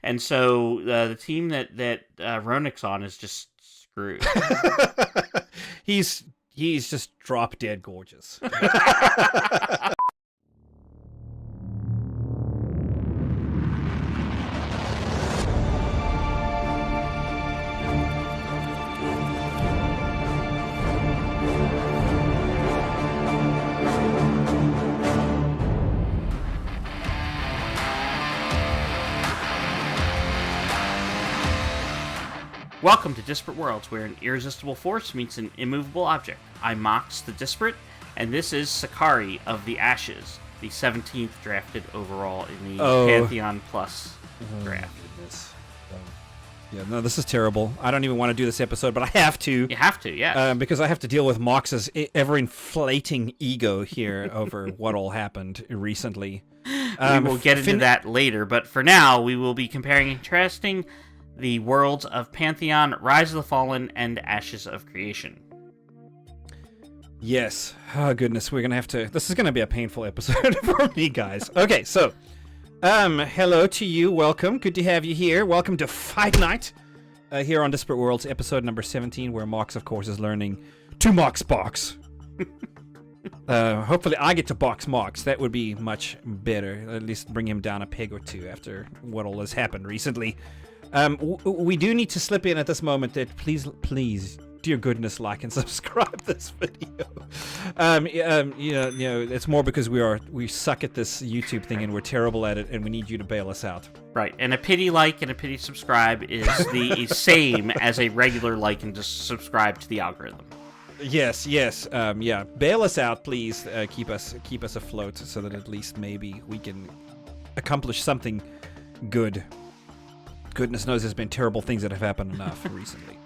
And so the team that Ronik's on is just screwed. He's just drop dead gorgeous. Welcome to Disparate Worlds, where an irresistible force meets an immovable object. I'm Mox the Disparate, and this is Sechari of the Ashes, the 17th drafted overall in the Pantheon Plus draft. Goodness. Yeah, no, this is terrible. I don't even want to do this episode, but I have to. You have to, yeah. Because I have to deal with Mox's ever-inflating ego here over what all happened recently. We will get into that later, but for now, we will be comparing and contrasting the worlds of Pantheon, Rise of the Fallen, and Ashes of Creation. Yes. Oh, goodness. We're going to have to... This is going to be a painful episode for me, guys. Okay, so... hello to you. Welcome. Good to have you here. Welcome to Fight Night here on Disparate Worlds, episode number 17, where Mox, of course, is learning to Mox box. Hopefully I get to box Mox. That would be much better. At least bring him down a peg or two after what all has happened recently. We do need to slip in at this moment that please, dear goodness, like and subscribe this video. It's more because we suck at this YouTube thing and we're terrible at it, and we need you to bail us out. Right, and a pity like and a pity subscribe is the same as a regular like and just subscribe to the algorithm. Yes, bail us out, please. Keep us afloat so that at least maybe we can accomplish something good. Goodness knows there's been terrible things that have happened enough recently.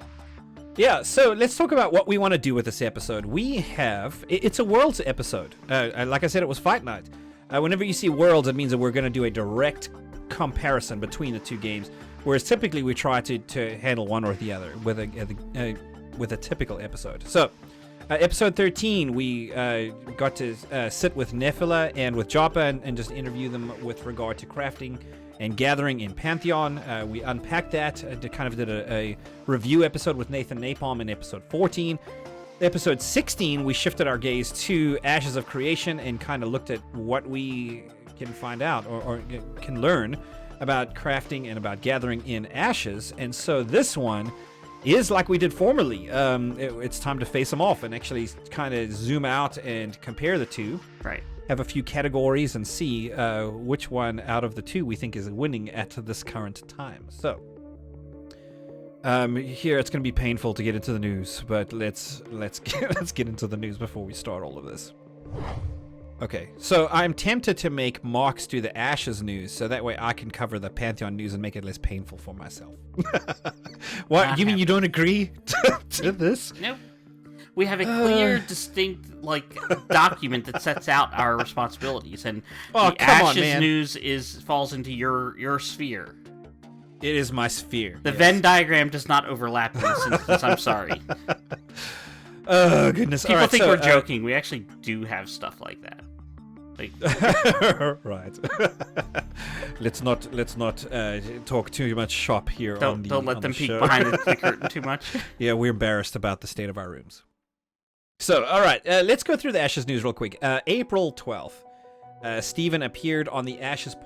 Yeah, so let's talk about what we want to do with this episode. It's a Worlds episode. Like I said, it was Fight Night. Whenever you see Worlds, it means that we're going to do a direct comparison between the two games, whereas typically we try to handle one or the other with a typical episode. So, episode 13, we got to sit with Nephila and with Joppa and just interview them with regard to crafting and gathering in Pantheon. We unpacked that, did a review episode with Nathan Napalm in episode 14. Episode 16, we shifted our gaze to Ashes of Creation and kind of looked at what we can find out or can learn about crafting and about gathering in Ashes. And so this one is like we did formerly. It's time to face them off and actually kind of zoom out and compare the two. Right. Have a few categories and see which one out of the two we think is winning at this current time. So, here it's going to be painful to get into the news, but let's get into the news before we start all of this. Okay, so I'm tempted to make Mox do the Ashes news, so that way I can cover the Pantheon news and make it less painful for myself. What? You mean you don't agree to this? Nope. We have a clear, distinct, document that sets out our responsibilities, and the Ashes news falls into your sphere. It is my sphere. The Venn diagram does not overlap in this instance. I'm sorry. Oh goodness! People think we're joking. We actually do have stuff like that. Right. Let's not talk too much shop here. Don't let them peek behind the curtain too much. Yeah, we're embarrassed about the state of our rooms. So, all right, let's go through the Ashes news real quick. April 12th, Steven appeared on the Ashes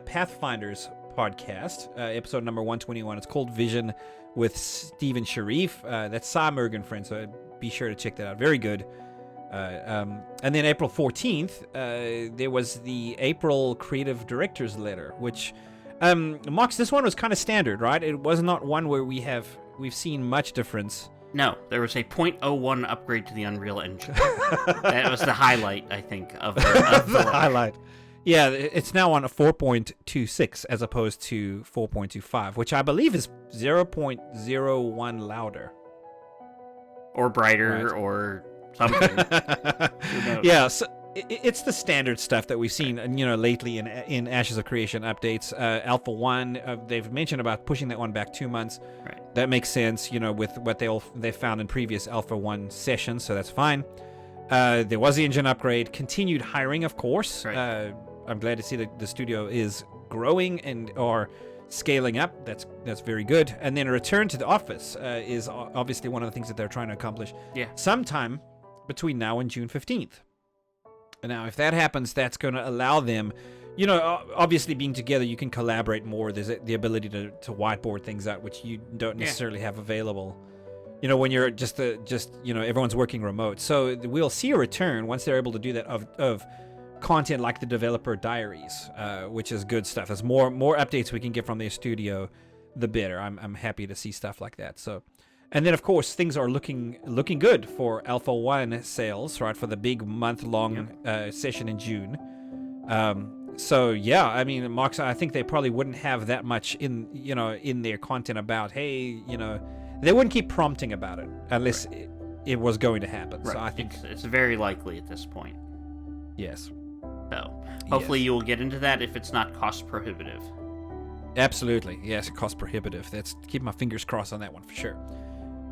Pathfinders podcast, episode number 121. It's called Vision with Steven Sharif. That's Cy Mergen, friends, so be sure to check that out. Very good. And then April 14th, there was the April Creative Directors Letter, which, Mox, this one was kind of standard, right? It was not one where we've seen much difference. No, there was a 0.01 upgrade to the Unreal Engine. That was the highlight, I think, of the highlight. Yeah, it's now on a 4.26 as opposed to 4.25, which I believe is 0.01 louder. Or brighter, right. Or something. Yeah, so it's the standard stuff that we've seen, lately in Ashes of Creation updates. Alpha 1, they've mentioned about pushing that one back 2 months. Right. That makes sense, with what they found in previous Alpha 1 sessions, so that's fine. There was the engine upgrade, continued hiring, of course. Right. I'm glad to see that the studio is growing and are scaling up. That's very good. And then a return to the office is obviously one of the things that they're trying to accomplish. Yeah. Sometime between now and June 15th. And now, if that happens, that's going to allow them, obviously being together, you can collaborate more. There's the ability to whiteboard things out, which you don't necessarily have available. When you're just everyone's working remote. So we'll see a return once they're able to do that of content like the developer diaries, which is good stuff. As more updates we can get from their studio, the better. I'm happy to see stuff like that. So, and then of course things are looking good for Alpha 1 sales, right, for the big month-long session in June. So yeah, I mean, Mox, I think they probably wouldn't have that much in their content about, hey, they wouldn't keep prompting about it unless it was going to happen. Right. So I think it's very likely at this point. Yes. So hopefully you will get into that if it's not cost prohibitive. Absolutely. Yes, cost prohibitive. That's keep my fingers crossed on that one for sure.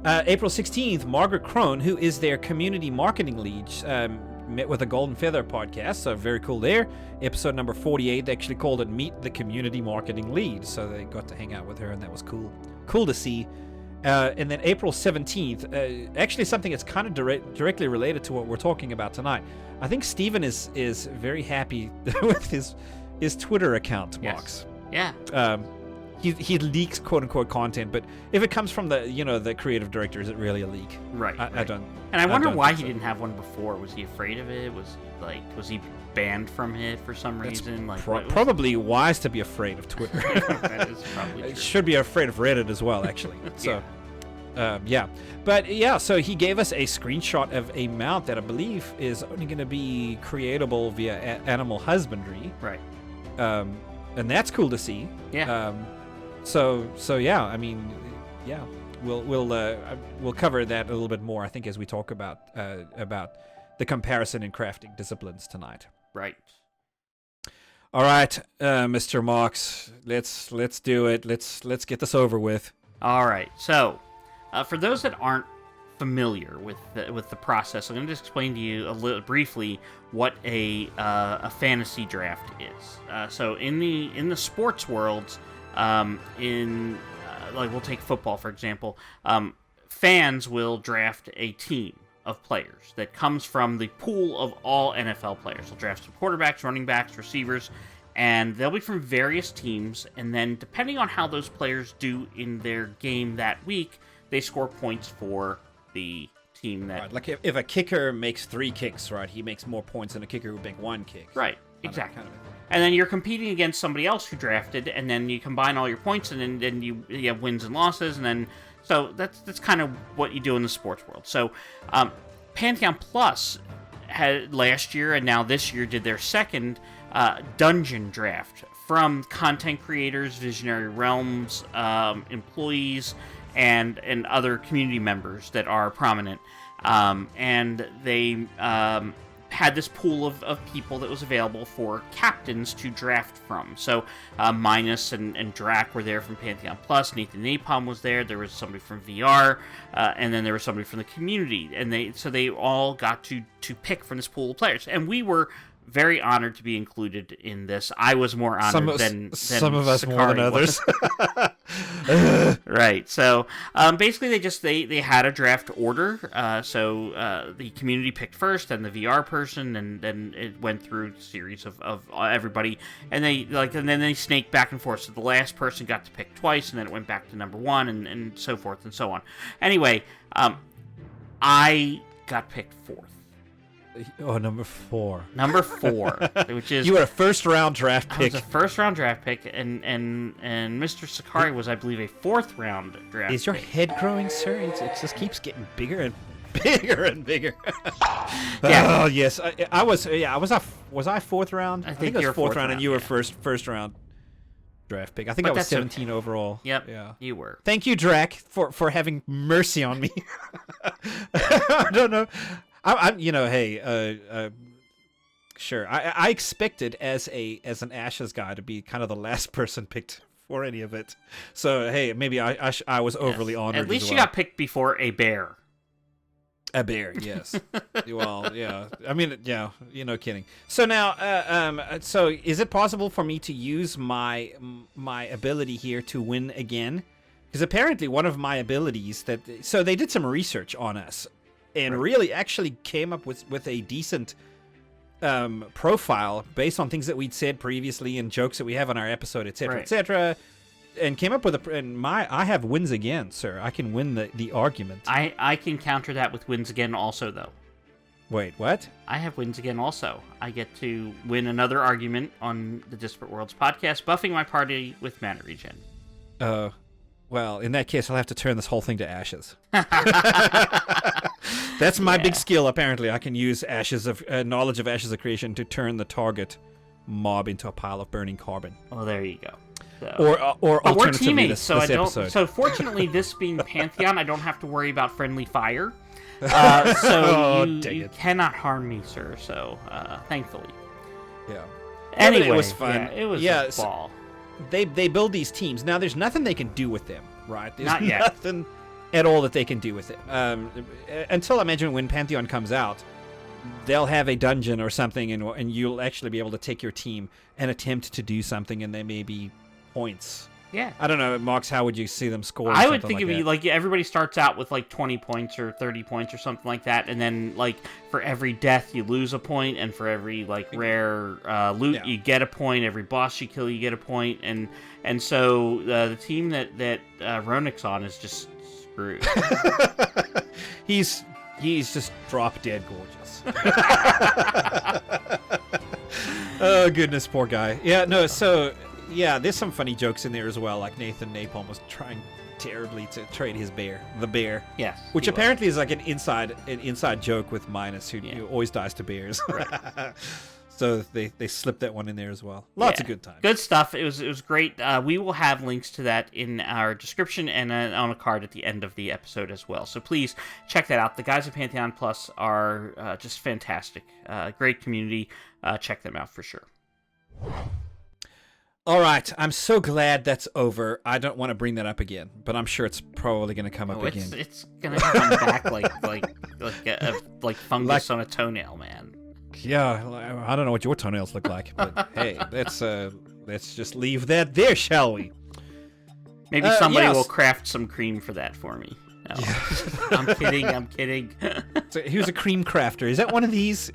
April 16th, Margaret Crone, who is their community marketing lead, met with a Golden Feather podcast, so very cool there. Episode number 48, they actually called it Meet the Community Marketing Lead, so they got to hang out with her, and that was cool. Cool to see. And then April 17th, actually something that's kind of directly related to what we're talking about tonight. I think Steven is very happy with his Twitter account, Mox. Yeah. He leaks quote unquote content, but if it comes from the creative director, is it really a leak? Right. I don't. And I wonder why he didn't have one before. Was he afraid of it? Was he banned from it for some reason? Probably wise to be afraid of Twitter. That is probably true. Should be afraid of Reddit as well, actually. So. So he gave us a screenshot of a mount that I believe is only going to be creatable via animal husbandry. Right. And that's cool to see. Yeah. So yeah, I mean, yeah, we'll cover that a little bit more, I think, as we talk about the comparison in crafting disciplines tonight. Right. All right, Mr. Mox, let's do it. Let's get this over with. All right. So, for those that aren't familiar with the process, I'm going to just explain to you a little briefly what a fantasy draft is. So in the sports worlds, we'll take football for example, fans will draft a team of players that comes from the pool of all NFL players. They'll draft some quarterbacks, running backs, receivers, and they'll be from various teams. And then depending on how those players do in their game that week, they score points for the team that... Right, like if a kicker makes 3 kicks, right, he makes more points than a kicker who would make 1 kick. Right, exactly. And then you're competing against somebody else who drafted, and then you combine all your points, and then you have wins and losses, and then... So that's kind of what you do in the sports world. So Pantheon Plus had last year, and now this year, did their second dungeon draft from content creators, Visionary Realms, employees, and other community members that are prominent. And they had this pool of people that was available for captains to draft from. So Minus and Drac were there from Pantheon Plus. Nathan Napalm was there. There was somebody from VR, and then there was somebody from the community. And they all got to pick from this pool of players. And we were very honored to be included in this. I was more honored than some of us Sechari more than others. Right. So basically, they had a draft order. So the community picked first, then the VR person, and then it went through a series of everybody, and then they snaked back and forth. So the last person got to pick twice, and then it went back to number 1, and so forth and so on. Anyway, I got picked 4th. Oh, number 4. Number 4, which is... You were a first-round draft pick. I was a first-round draft pick, and Mr. Sechari was, I believe, a 4th-round draft pick. Is your head growing, sir? It just keeps getting bigger and bigger and bigger. Yeah. Oh, yes. I was I 4th round? I think I was you were 4th round, and you were yeah. first round draft pick. I think I was 17 overall. Yep, yeah. You were. Thank you, Drac, for having mercy on me. I don't know. Sure. I expected as an Ashes guy to be kind of the last person picked for any of it. So hey, maybe I was overly honored. At least as you well. got picked before a bear. A bear, yes. Well, yeah. I mean, yeah, you're no kidding. So now, so is it possible for me to use my ability here to win again? Because apparently one of my abilities so they did some research on us and really actually came up with a decent profile based on things that we'd said previously and jokes that we have on our episode, etc., etc. And came up with I have wins again, sir. I can win the argument. I can counter that with wins again also, though. Wait, what? I have wins again also. I get to win another argument on the Disparate Worlds podcast, buffing my party with mana regen. Well, in that case, I'll have to turn this whole thing to ashes. That's my big skill, apparently. I can use knowledge of ashes of creation to turn the target mob into a pile of burning carbon. Well, there you go. So. Or but we're teammates, this episode. So fortunately, this being Pantheon, I don't have to worry about friendly fire. So you cannot harm me, sir. So thankfully, yeah. Anyway, it was fun. Yeah, it was a ball. They build these teams. Now, there's nothing they can do with them, right? There's Not yet. Nothing at all that they can do with it. Until I imagine when Pantheon comes out, they'll have a dungeon or something, and you'll actually be able to take your team and attempt to do something, and there may be points. Yeah. I don't know, Mox, how would you see them score? I would think it'd be like everybody starts out with like 20 points or 30 points or something like that, and then like for every death you lose a point, and for every like rare loot you get a point, every boss you kill you get a point, and so the team that Ronik's on is just screwed. He's just drop dead gorgeous. Oh goodness, poor guy. Yeah, no, so yeah, there's some funny jokes in there as well, like Nathan Napalm was trying terribly to trade his bear, the bear. Yes. Which apparently is like an inside joke with Minus, who always dies to bears. Right. So they slipped that one in there as well. Lots of good times. Good stuff. It was great. We will have links to that in our description and on a card at the end of the episode as well. So please check that out. The guys at Pantheon Plus are just fantastic. Great community. Check them out for sure. All right, I'm so glad that's over. I don't want to bring that up again, but I'm sure it's probably going to come up again. It's going to come back like fungus on a toenail, man. Yeah, I don't know what your toenails look like, but hey, let's just leave that there, shall we? Maybe somebody will craft some cream for that for me. No. Yeah. I'm kidding. So here's a cream crafter. Is that one of these?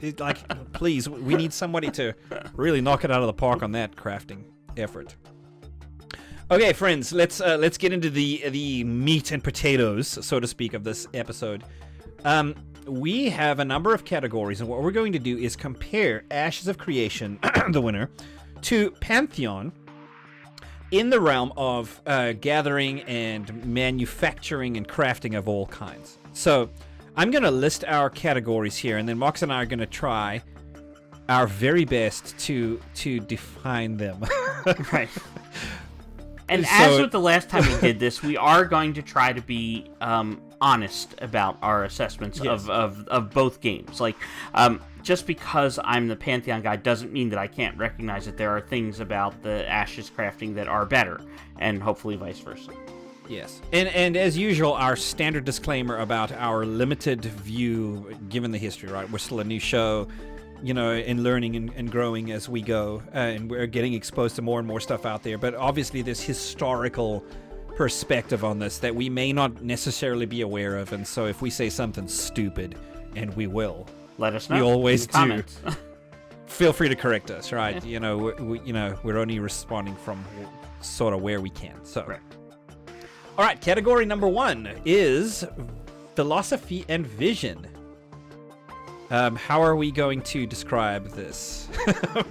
Please, we need somebody to really knock it out of the park on that crafting effort. Okay, friends, let's get into the meat and potatoes, so to speak, of this episode. We have a number of categories, and what we're going to do is compare Ashes of Creation, the winner, to Pantheon in the realm of gathering and manufacturing and crafting of all kinds. So I'm going to list our categories here, and then Mox and I are going to try our very best to define them. Right. And as with the last time we did this, we are going to try to be honest about our assessments of both games. Like, just because I'm the Pantheon guy doesn't mean that I can't recognize that there are things about the Ashes crafting that are better, and hopefully vice versa. Yes. And as usual, our standard disclaimer about our limited view, given the history, right? We're still a new show, and learning and growing as we go, and we're getting exposed to more and more stuff out there. But obviously, there's historical perspective on this that we may not necessarily be aware of, and so if we say something stupid, and we will, let us know. We always do. Comments. Feel free to correct us, right? Yeah. We're only responding from sort of where we can. So, right. All right. Category number 1 is philosophy and vision. How are we going to describe this?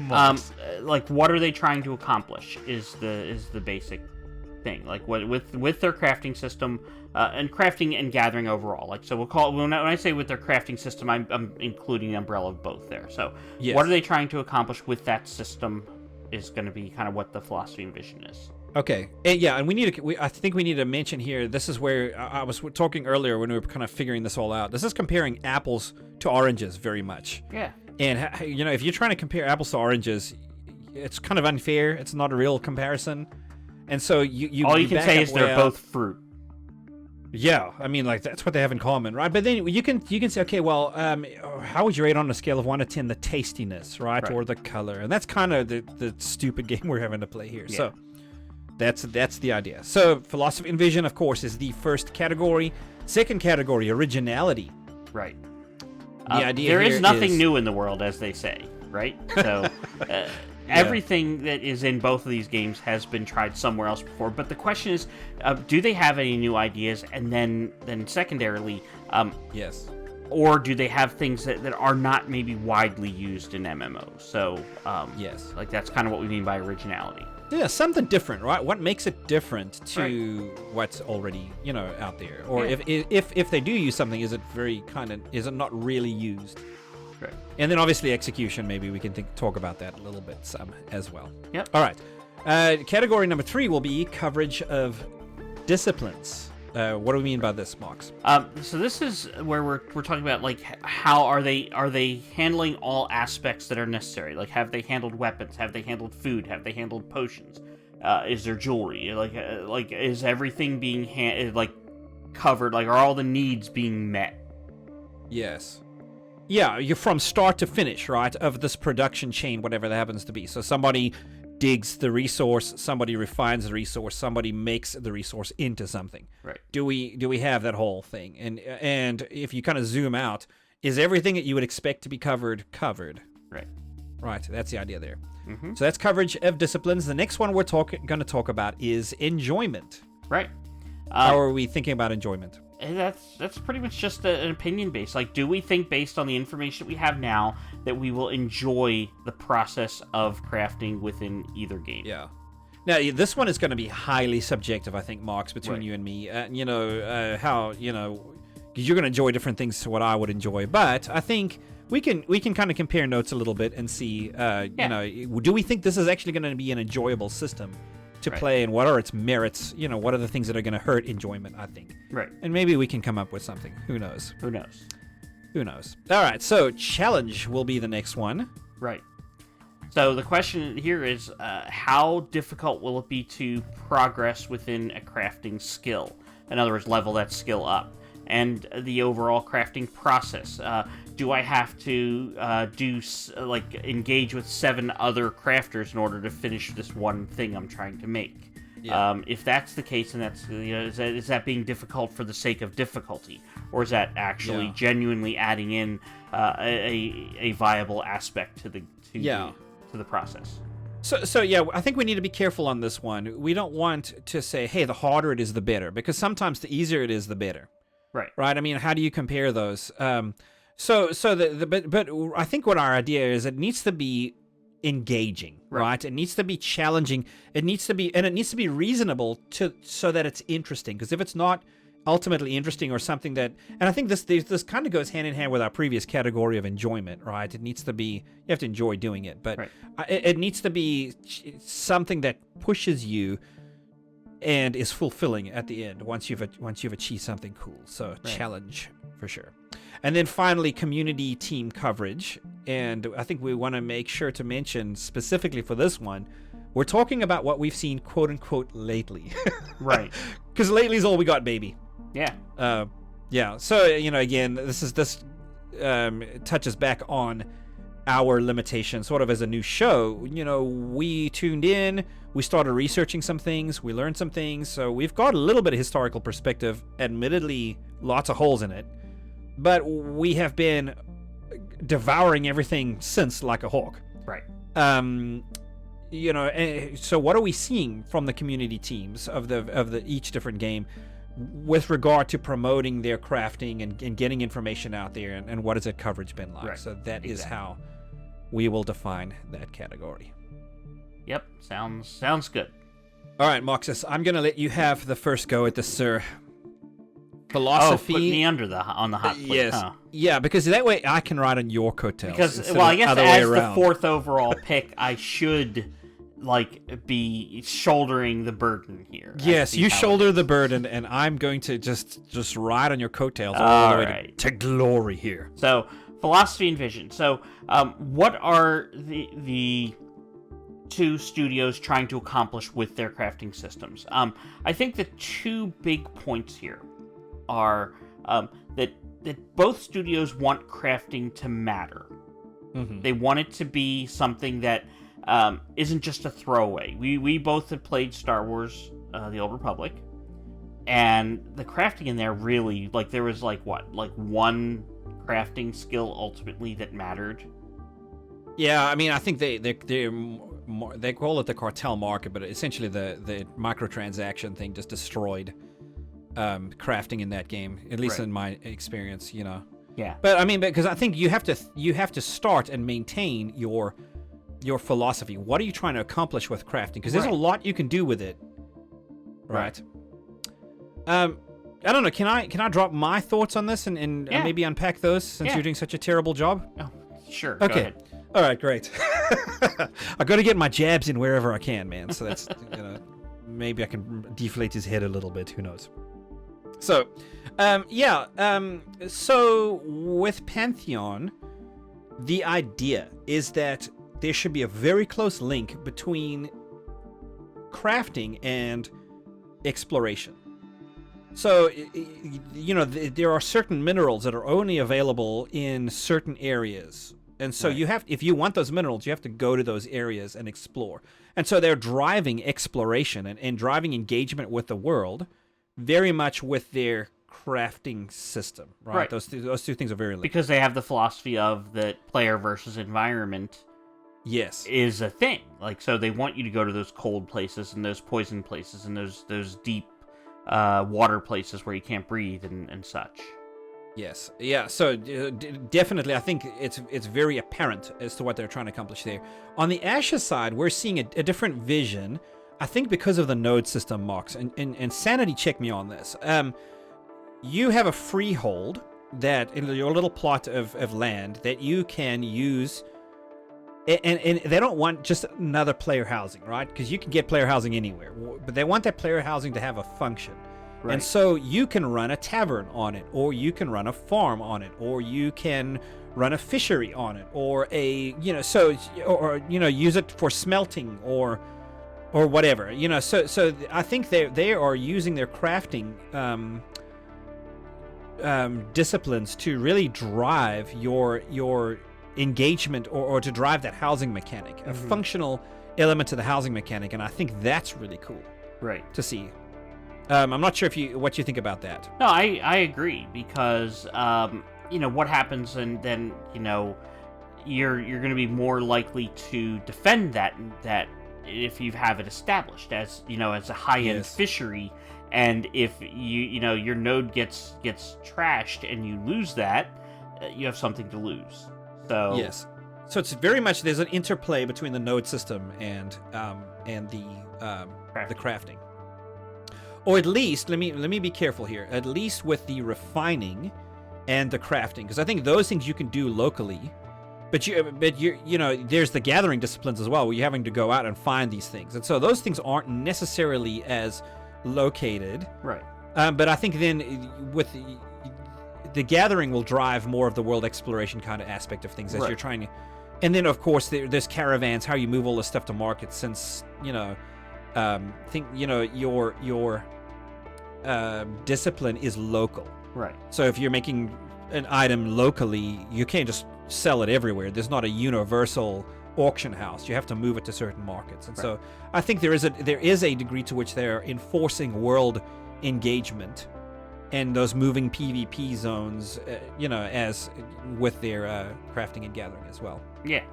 What are they trying to accomplish is the basic thing. Like with their crafting system and crafting and gathering overall. Like, so when I say with their crafting system, I'm including the umbrella of both there. So yes. What are they trying to accomplish with that system is going to be kind of what the philosophy and vision is. Okay, and I think we need to mention here, this is where I was talking earlier when we were kind of figuring this all out. This is comparing apples to oranges very much. Yeah. And, if you're trying to compare apples to oranges, it's kind of unfair. It's not a real comparison. And so you all you can say is they're both fruit. Yeah, I mean, like, that's what they have in common, right? But then you can say, okay, well, how would you rate on a scale of 1 to 10 the tastiness, right? Or the color? And that's kind of the stupid game we're having to play here. Yeah. So that's the idea. So philosophy and vision, of course, is the first category. Second category, originality. Right. The idea there here is nothing new in the world, as they say, right? So everything that is in both of these games has been tried somewhere else before. But the question is, do they have any new ideas? And then secondarily, yes. Or do they have things that are not maybe widely used in MMOs? So yes, like that's kind of what we mean by originality. Yeah, something different, right? What makes it different to what's already, out there? Or if they do use something, is it not really used? Right. And then obviously execution, maybe we can talk about that a little bit as well. Yep. All right. Category number 3 will be coverage of disciplines. What do we mean by this, Mox? So this is where we're talking about, like, how are they handling all aspects that are necessary? Like, have they handled weapons? Have they handled food? Have they handled potions? Is there jewelry? Like is everything being covered? Like, are all the needs being met? Yes. Yeah, you're from start to finish, right, of this production chain, whatever that happens to be. So somebody digs the resource, somebody refines the resource, somebody makes the resource into something. Right. Do we have that whole thing? And if you kind of zoom out, is everything that you would expect to be covered? Right. Right. That's the idea there. Mm-hmm. So that's coverage of disciplines. The next one we're going to talk about is enjoyment. Right. How are we thinking about enjoyment? That's pretty much just an opinion based. Like, do we think based on the information we have now that we will enjoy the process of crafting within either game? Yeah. Now, this one is going to be highly subjective, I think, Marks, between you and me. How, because you're going to enjoy different things to what I would enjoy. But I think we can kind of compare notes a little bit and see, do we think this is actually going to be an enjoyable system to play, and what are its merits? What are the things that are going to hurt enjoyment, I think. Right. And maybe we can come up with something. Who knows? Who knows? All right, so challenge will be the next one. Right. So the question here is, how difficult will it be to progress within a crafting skill? In other words, level that skill up. And the overall crafting process. Do I have to engage with 7 other crafters in order to finish this one thing I'm trying to make? Yeah. If that's the case, and that's is that being difficult for the sake of difficulty, or is that actually genuinely adding in a viable aspect to the process? So yeah, I think we need to be careful on this one. We don't want to say, hey, the harder it is, the better, because sometimes the easier it is, the better. Right. I mean, how do you compare those? But I think what our idea is, it needs to be engaging, right? It needs to be challenging. It needs to be reasonable so that it's interesting. Because if it's not ultimately interesting, or something that, and I think this kind of goes hand in hand with our previous category of enjoyment, right? It needs to be, you have to enjoy doing it, but it needs to be something that pushes you and is fulfilling at the end once you've achieved something cool. So challenge for sure. And then finally, community team coverage. And I think we want to make sure to mention specifically for this one, we're talking about what we've seen, quote unquote, lately. Right. Because lately is all we got, baby. Yeah. Yeah. So, again, this touches back on our limitations, sort of as a new show. We tuned in, we started researching some things, we learned some things, so we've got a little bit of historical perspective, admittedly lots of holes in it, but we have been devouring everything since like a hawk. Right. So what are we seeing from the community teams of the each different game with regard to promoting their crafting and getting information out there, and what has that coverage been like? So that is how we will define that category. Yep, sounds good. All right, Moxus, I'm going to let you have the first go at this, sir. Philosophy. Oh, put me on the hot plate. Yes. Huh? Yeah, because that way I can ride on your coattails. Because, I guess as the 4th overall pick, I should be shouldering the burden here. Yes, you shoulder the burden, and I'm going to just ride on your coattails all the way to glory here. So, philosophy and vision. So, what are the 2 studios trying to accomplish with their crafting systems? I think the 2 big points here are that both studios want crafting to matter. Mm-hmm. They want it to be something that isn't just a throwaway. We both have played Star Wars: The Old Republic, and the crafting in there really, like, there was one crafting skill ultimately that mattered. Yeah, I mean, I think they call it the cartel market, but essentially the microtransaction thing just destroyed crafting in that game, at least in my experience, you know. Yeah. But I mean, because I think you have to start and maintain your philosophy. What are you trying to accomplish with crafting? Because there's a lot you can do with it. Right. I don't know. Can I drop my thoughts on this and maybe unpack those since you're doing such a terrible job? Oh, sure. Okay. Go ahead. All right, great. I got to get my jabs in wherever I can, man. So that's, maybe I can deflate his head a little bit. Who knows? So, so with Pantheon, the idea is that there should be a very close link between crafting and exploration. So, there are certain minerals that are only available in certain areas. And so if you want those minerals, you have to go to those areas and explore. And so they're driving exploration and driving engagement with the world very much with their crafting system, right? Those two things are very linked. Because they have the philosophy of that player versus environment is a thing. Like, so they want you to go to those cold places and those poison places and those deep water places where you can't breathe and such. Yes. Yeah. So definitely, I think it's very apparent as to what they're trying to accomplish there. On the Ashes side, we're seeing a different vision. I think because of the node system, Mox, and sanity check me on this. You have a freehold that in your little plot of land that you can use, and they don't want just another player housing, right? Because you can get player housing anywhere, but they want that player housing to have a function. Right. And so you can run a tavern on it, or you can run a farm on it, or you can run a fishery on it, or use it for smelting or whatever. So I think they are using their crafting disciplines to really drive your engagement or to drive that housing mechanic, a functional element to the housing mechanic, and I think that's really cool. Right. To see. I'm not sure what you think about that. No, I agree because what happens, and then you're going to be more likely to defend that if you have it established as as a high-end fishery, and if your node gets trashed and you lose that, you have something to lose. So yes, so it's very much there's an interplay between the node system and the crafting. Or at least, let me be careful here. At least with the refining and the crafting, because I think those things you can do locally, but there's the gathering disciplines as well, where you're having to go out and find these things, and so those things aren't necessarily as located. Right. But I think then with the gathering will drive more of the world exploration kind of aspect of things as you're trying to, and then of course there's caravans, how you move all this stuff to market, since your discipline is local. Right. So if you're making an item locally, you can't just sell it everywhere. There's not a universal auction house. You have to move it to certain markets. And so I think there is a degree to which they're enforcing world engagement and those moving PvP zones, as with their crafting and gathering as well. Yeah.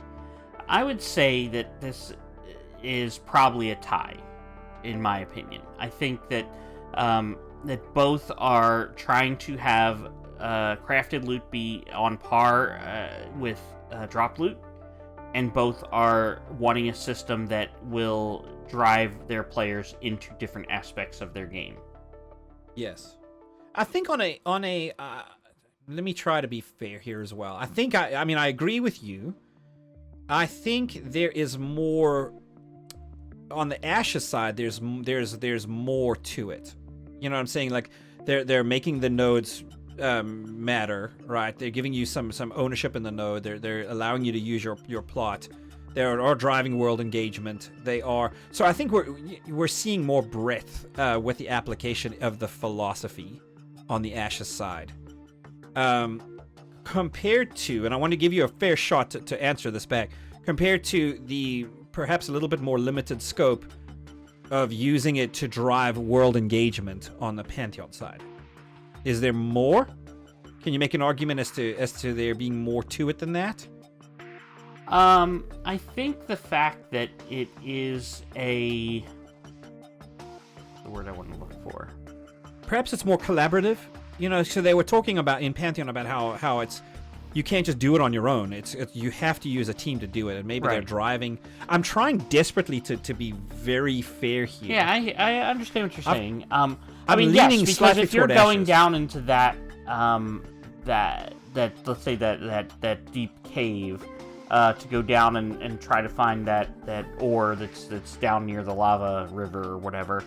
I would say that this is probably a tie, in my opinion. I think that that both are trying to have crafted loot be on par with drop loot, and both are wanting a system that will drive their players into different aspects of their game. Yes. I think on a let me try to be fair here as well. I think I agree with you. I think there is more on the Ashes side. There's more to it. You know what I'm saying? Like they're making the nodes matter, right? They're giving you some ownership in the node. They're allowing you to use your plot. They are driving world engagement. They are. So I think we're seeing more breadth with the application of the philosophy on the Ashes side. Compared to, and I want to give you a fair shot to answer this back, compared to the perhaps a little bit more limited scope of using it to drive world engagement on the Pantheon side. Is there more? Can you make an argument as to there being more to it than that? I think the fact that it is the word I want to look for. Perhaps it's more collaborative. So they were talking about in Pantheon about how it's you can't just do it on your own. It's you have to use a team to do it, and maybe they're driving. I'm trying desperately to be very fair here. Yeah, I understand what you're saying. I'm leaning yes, because slightly if you're toward going Ashes. down into that let's say that deep cave to go down and try to find that ore that's down near the lava river or whatever,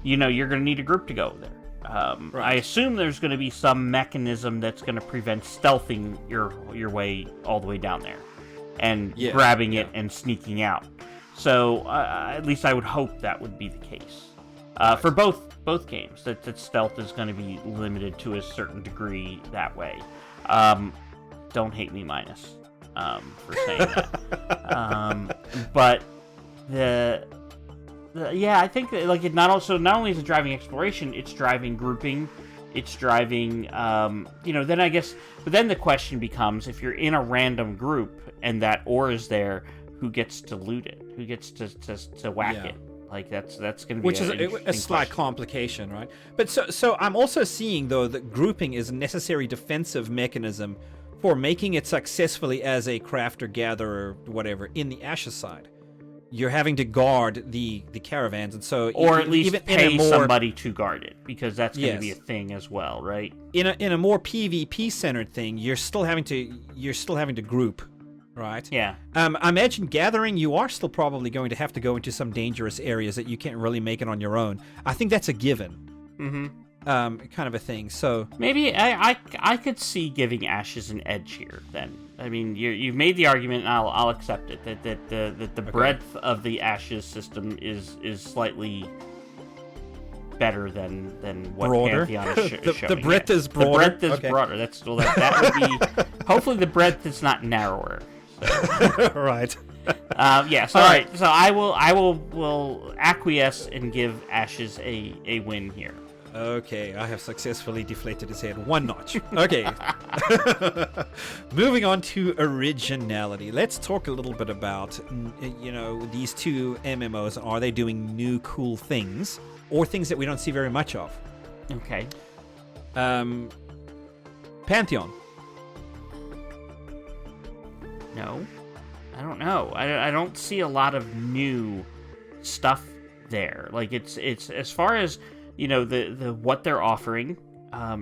you're going to need a group to go there. I assume there's going to be some mechanism that's going to prevent stealthing your way all the way down there and grabbing it and sneaking out. So at least I would hope that would be the case for both games, that stealth is going to be limited to a certain degree that way. Don't hate me, Minus, for saying that. But I think that, like, it not only is it driving exploration, it's driving grouping, it's driving, then I guess, but then the question becomes, if you're in a random group and that ore is there, who gets to loot it? Who gets to whack it? Like, that's going to be which is a slight complication, right? But so I'm also seeing, though, that grouping is a necessary defensive mechanism for making it successfully as a crafter, gatherer, whatever, in the Ashes side. You're having to guard the caravans, and so or at least even pay somebody to guard it, because that's going to be a thing as well, right? In a more PvP centered thing, you're still having to group, right? Yeah. I imagine gathering, you are still probably going to have to go into some dangerous areas that you can't really make it on your own. I think that's a given. Mm-hmm. Kind of a thing. So maybe I could see giving Ashes an edge here. Then I mean, you've made the argument, and I'll accept it that the breadth of the Ashes system is slightly better than what broader? Pantheon is showing. The breadth is broader. The breadth is broader. That would be hopefully the breadth is not narrower. So. Right. So all right. So I will acquiesce and give Ashes a win here. Okay, I have successfully deflated his head one notch. Okay. Moving on to originality. Let's talk a little bit about, these two MMOs. Are they doing new cool things or things that we don't see very much of? Okay. Pantheon. No. I don't know. I don't see a lot of new stuff there. Like, it's as far as the what they're offering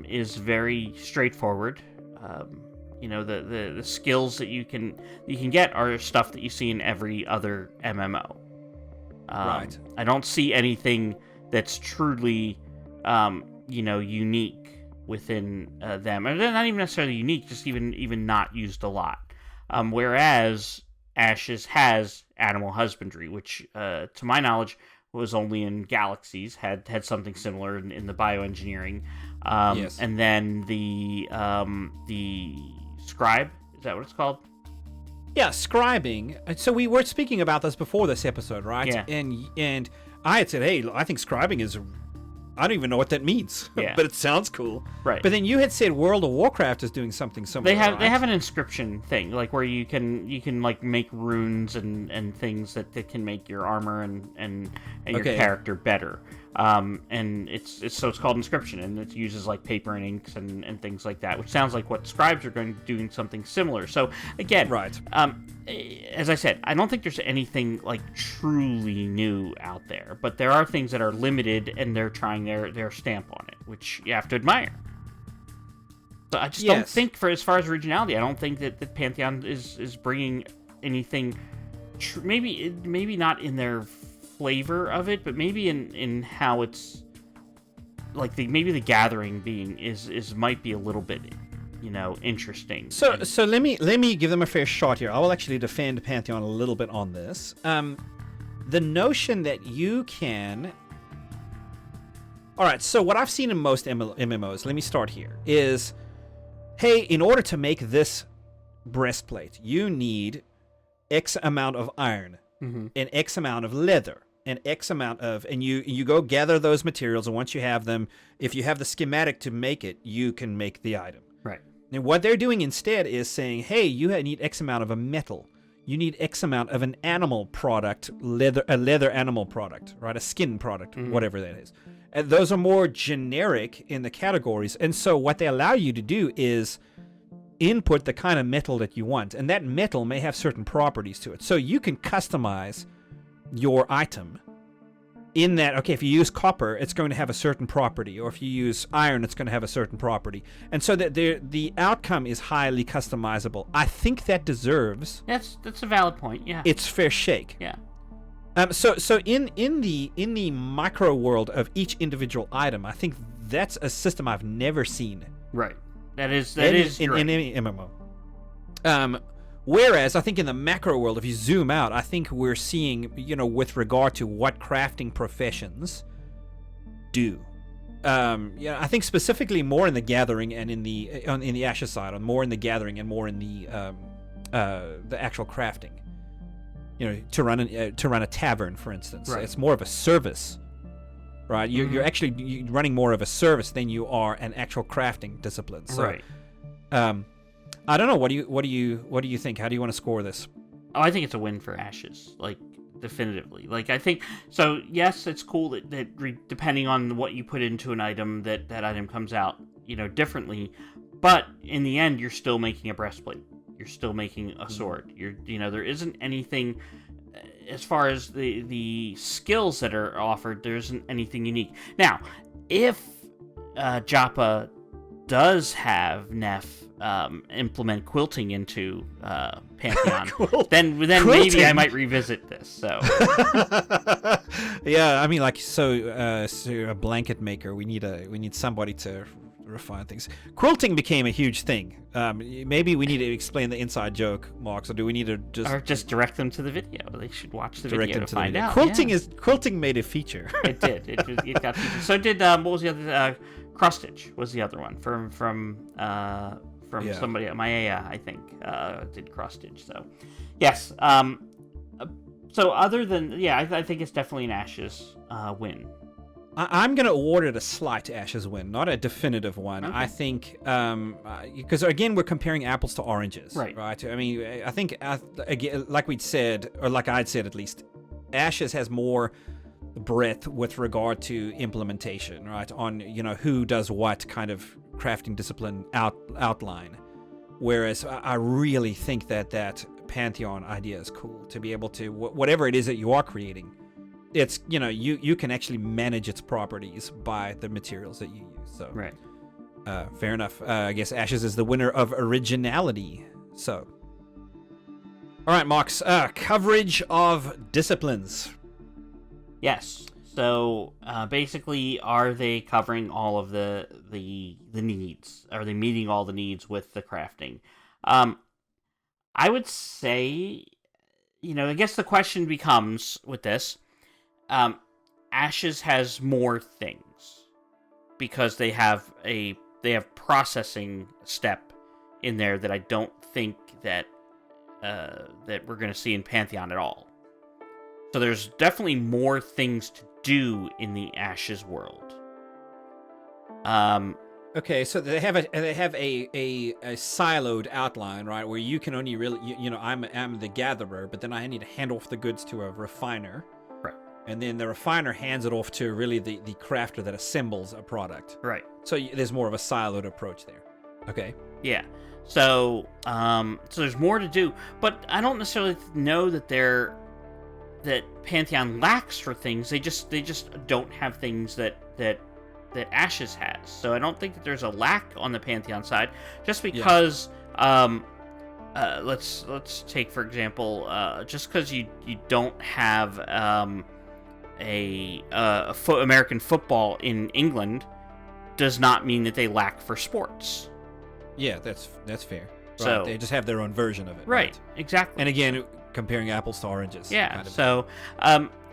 is very straightforward. The skills that you can get are stuff that you see in every other MMO. Right. I don't see anything that's truly unique within them. And they're not even necessarily unique, just even not used a lot. Whereas Ashes has animal husbandry, which to my knowledge was only in Galaxies, had something similar in the bioengineering. Yes. And then the scribe, is that what it's called? Yeah, scribing. So we were speaking about this before this episode, right? Yeah. And I had said, hey, I think scribing is... I don't even know what that means, but it sounds cool. Right. But then you had said World of Warcraft is doing something similar. They have an inscription thing, like where you can like make runes and things that can make your armor and your character better. And it's called inscription, and it uses like paper and inks and things like that, which sounds like what scribes are doing something similar. So again, right. As I said, I don't think there's anything like truly new out there, but there are things that are limited, and they're trying their stamp on it, which you have to admire. So I just don't think, as far as originality, I don't think that Pantheon is bringing anything. Maybe not in their flavor of it, but maybe in how it's like maybe the gathering being is might be a little bit interesting. So let me give them a fair shot here. I will actually defend Pantheon a little bit on this. The notion that you can All right, so what I've seen in most MMOs, let me start here, is, hey, in order to make this breastplate, you need X amount of iron, and X amount of leather, and X amount of, and you go gather those materials, and once you have them, if you have the schematic to make it, you can make the item. Right. And what they're doing instead is saying, hey, you need X amount of a metal. You need X amount of an animal product, a leather animal product, right? A skin product, whatever that is. And those are more generic in the categories. And so what they allow you to do is input the kind of metal that you want. And that metal may have certain properties to it. So you can customize your item in that, okay, if you use copper, it's going to have a certain property. Or if you use iron, it's going to have a certain property. And so that the outcome is highly customizable. I think that deserves... That's a valid point, yeah. It's fair shake. Yeah. So in the micro world of each individual item, I think that's a system I've never seen. Right. That is in any MMO. Whereas I think in the macro world, if you zoom out, I think we're seeing, with regard to what crafting professions do. I think specifically more in the Gathering and in the Ashes side, more in the Gathering and more in the actual crafting. To run a tavern, for instance, right. It's more of a service, right? You're actually running more of a service than you are an actual crafting discipline. So, right. I don't know. What do you think? How do you want to score this? Oh, I think it's a win for Ashes, like definitively. Like I think so. Yes, it's cool that depending on what you put into an item, that item comes out, differently. But in the end, you're still making a breastplate. You're still making a sword. There isn't anything as far as the skills that are offered. There isn't anything unique. Now, if Joppa does have Neff implement quilting into Pantheon, then maybe I might revisit this. So, yeah, I mean, so a blanket maker, we need somebody to refine things. Quilting became a huge thing. Maybe we need to explain the inside joke, Mox, or do we need to just direct them to the video? They should watch the video to find out. Quilting made a feature. It did. It got featured. So did what was the other? Cross stitch was the other one from somebody at Maya, I think, did cross stitch. So yes. So other than I think it's definitely an Ashes win. I'm going to award it a slight Ashes win, not a definitive one. Okay. I think, because again, we're comparing apples to oranges. Right. I mean, I think, again, like we'd said, or like I'd said at least, Ashes has more breadth with regard to implementation, right? On, who does what kind of crafting discipline outline. Whereas I really think that Pantheon idea is cool, to be able to, whatever it is that you are creating, it's you can actually manage its properties by the materials that you use. So right. Fair enough. I guess Ashes is the winner of Originality. So all right, Mox, coverage of disciplines. Yes. So basically, are they covering all of the needs? Are they meeting all the needs with the crafting? I would say, I guess the question becomes with this. Ashes has more things because they have processing step in there that I don't think that we're going to see in Pantheon at all. So there's definitely more things to do in the Ashes world. Okay, so they have a siloed outline, right? Where you can only really, I'm the gatherer, but then I need to hand off the goods to a refiner. Right. And then the refiner hands it off to really the crafter that assembles a product. Right. So there's more of a siloed approach there. Okay. Yeah. So there's more to do, but I don't necessarily know that Pantheon lacks for things. They just don't have things that Ashes has. So I don't think that there's a lack on the Pantheon side, just because. Yeah. Let's take for example, just because you don't have American football in England, does not mean that they lack for sports. Yeah, that's fair. Right. So they just have their own version of it. Right. Exactly. And again, comparing apples to oranges. Yeah. Kind of. So,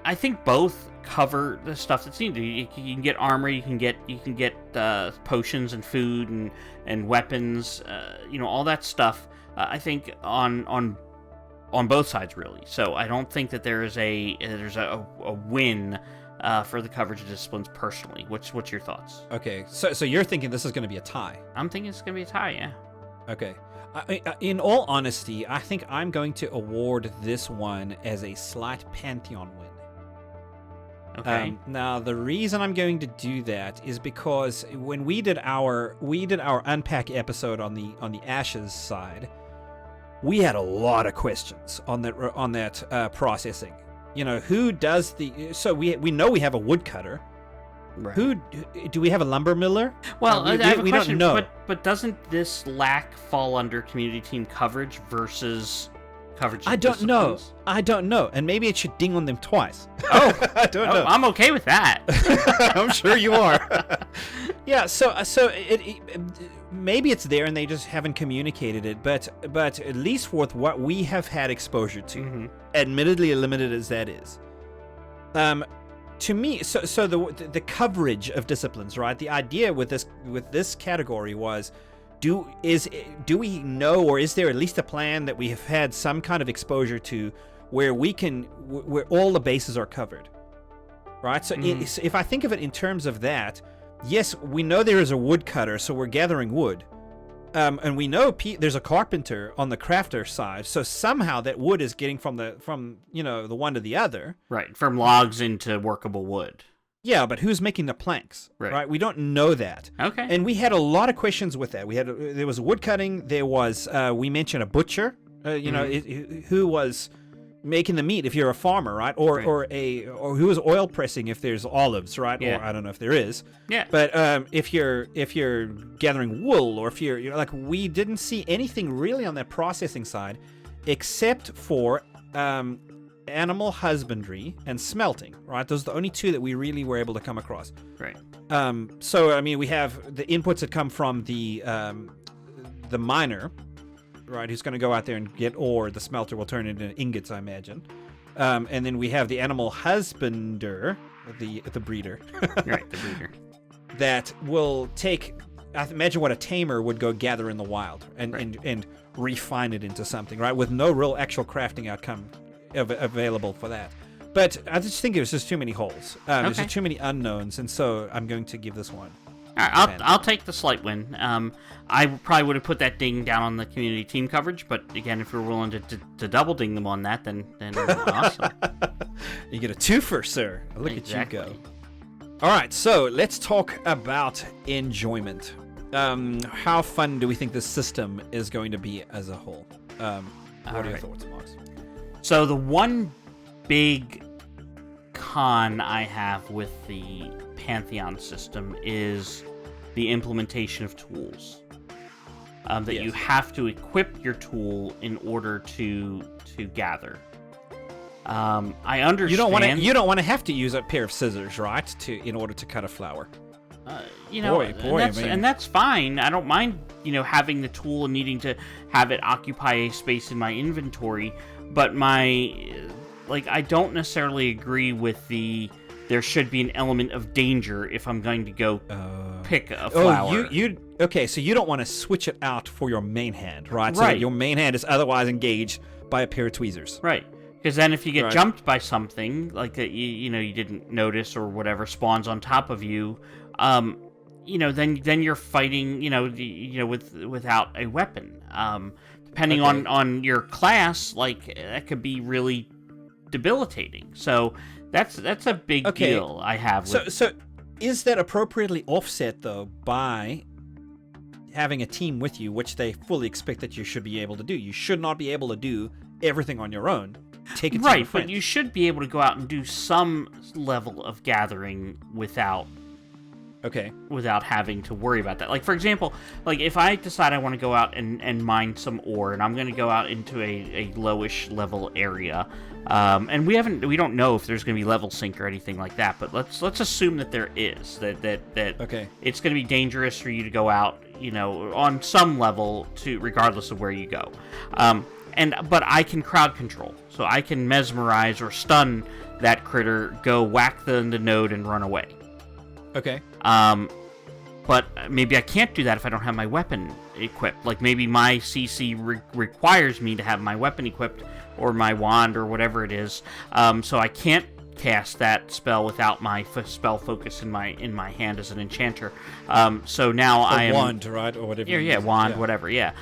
I think both cover the stuff that's needed. You can get armor, you can get potions and food and weapons, all that stuff. I think on both sides really. So I don't think that there's a win for the coverage of disciplines personally. What's your thoughts? Okay, so you're thinking this is going to be a tie? I'm thinking it's going to be a tie. Yeah. Okay. In all honesty, I think I'm going to award this one as a slight Pantheon win. Okay. Now, the reason I'm going to do that is because when we did our unpack episode on the Ashes side, we had a lot of questions on that processing. Who does the? So we know we have a woodcutter. Right. Who do we have a lumber miller? Well, I have a question. Don't know. But doesn't this lack fall under community team coverage versus coverage? I don't know, and maybe it should ding on them twice. Oh, I don't know. I'm okay with that. I'm sure you are. Yeah. So it maybe it's there and they just haven't communicated it, but at least with what we have had exposure to, admittedly limited as that is, to me, so the coverage of disciplines, right? The idea with this category was, do we know, or is there at least a plan that we have had some kind of exposure to where where all the bases are covered, right? So if I think of it in terms of that, yes, we know there is a woodcutter, so we're gathering wood. And we know there's a carpenter on the crafter side, so somehow that wood is getting from the one to the other. Right, from logs into workable wood. Yeah, but who's making the planks? Right? We don't know that. Okay. And we had a lot of questions with that. There was wood cutting. There was we mentioned a butcher. Who was making the meat if you're a farmer, right? Or who is oil pressing if there's olives, right? Yeah. Or I don't know if there is. Yeah. But if you're gathering wool, or if you're like, we didn't see anything really on that processing side, except for animal husbandry and smelting, right? Those are the only two that we really were able to come across. Right. So I mean, we have the inputs that come from the miner, right, who's going to go out there and get ore. The smelter will turn into ingots, I imagine. And then we have the animal husbander, the breeder. Right, the breeder. That will take, I imagine, what a tamer would go gather in the wild and refine it into something, right, with no real actual crafting outcome available for that. But I just think there's just too many holes. There's just too many unknowns, and so I'm going to give this one. I'll take the slight win. I probably would have put that ding down on the community team coverage, but again, if you're willing to double ding them on that, then awesome. You get a twofer, sir. Look at you go. All right, so let's talk about enjoyment. How fun do we think this system is going to be as a whole? What are your thoughts, Mox? So the one big con I have with the Pantheon system is the implementation of tools. That you have to equip your tool in order to gather. I understand. You don't want to have to use a pair of scissors, right? In order to cut a flower. And that's fine. I don't mind, having the tool and needing to have it occupy a space in my inventory. But I don't necessarily agree with there should be an element of danger if I'm going to go pick a flower. Okay, so you don't want to switch it out for your main hand, right? Right. So that your main hand is otherwise engaged by a pair of tweezers. Right. Because then if you get jumped by something, like that you didn't notice or whatever spawns on top of you, then you're fighting, without a weapon. Depending on your class, that could be really debilitating. So that's a big deal I have with... So is that appropriately offset, though, by having a team with you, which they fully expect that you should be able to do? You should not be able to do everything on your own. Take it to your friends. But you should be able to go out and do some level of gathering without having to worry about that. Like, for example, if I decide I want to go out and mine some ore, and I'm going to go out into a lowish level area, and we don't know if there's going to be level sync or anything like that, but let's assume that there is, that it's going to be dangerous for you to go out, on some level, regardless of where you go. but I can crowd control, so I can mesmerize or stun that critter, go whack the node, and run away. Okay. But maybe I can't do that if I don't have my weapon equipped. Like, maybe my CC requires me to have my weapon equipped, or my wand, or whatever it is. So I can't cast that spell without my spell focus in my hand as an enchanter. So now I am wand, right, or whatever. Yeah, wand, whatever. Yeah.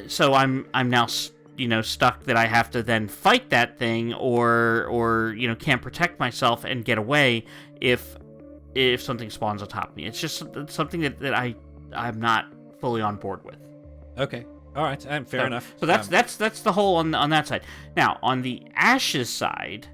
So I'm now stuck that I have to then fight that thing, or can't protect myself and get away if something spawns on top of me. It's just something that I'm not fully on board with. Okay. All right. Fair enough. So that's the whole on that side. Now on the Ashes side,